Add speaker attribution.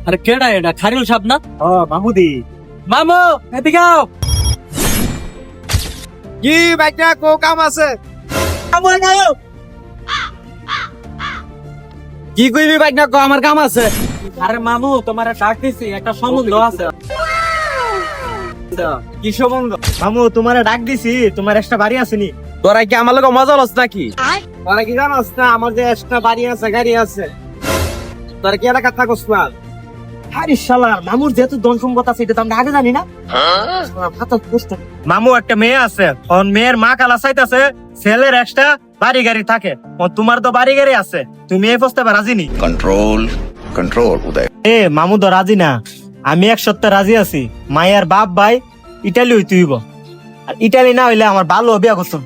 Speaker 1: আরে কেডা এটা খারিল সাহেব না?
Speaker 2: ও মামুদি।
Speaker 1: মামু এদিকে আও।
Speaker 2: কি বাইটা কো কাম আছে?
Speaker 1: মামু এদিকে আও।
Speaker 2: কি কইবি বাইটা কো আমার কাম আছে।
Speaker 1: আরে মামু তোমার ডাক দিছি, একটা সম্বন্ধ আছে।
Speaker 2: কি সম্বন্ধ? মামু তোমারে ডাক দিছি, তোমার একটা বাড়ি আছে নি?
Speaker 3: তোরা কি আমার লগে মজা লস নাকি?
Speaker 2: তোরা কি জানোস না আমার যে একটা বাড়ি আছে, গাড়ি আছে? তোরা কি এলাকা থাকস না? আরে শালার মামুর যেহেতু ধন সম্পদ আছে এটা তো আমরা আগে জানি না। মামু একটা মেয়ে আছে, ওর মেয়ের মা কালা চাইতাছে ছেলের একটা বাড়ি গাড়ি থাকে। ও তোমার তো বাড়ি গাড়ি আছে, তুমি এই প্রস্তাবে রাজি নি?
Speaker 4: कंट्रोल कंट्रोल उदय
Speaker 2: এ মামু তো রাজি না, আমি এক সপ্তাহ রাজি আছি। মায়ের বাপ ভাই ইটালি হইতে হইব, আর ইটালি না হইলে আমার ভালো বিয়া করতাম।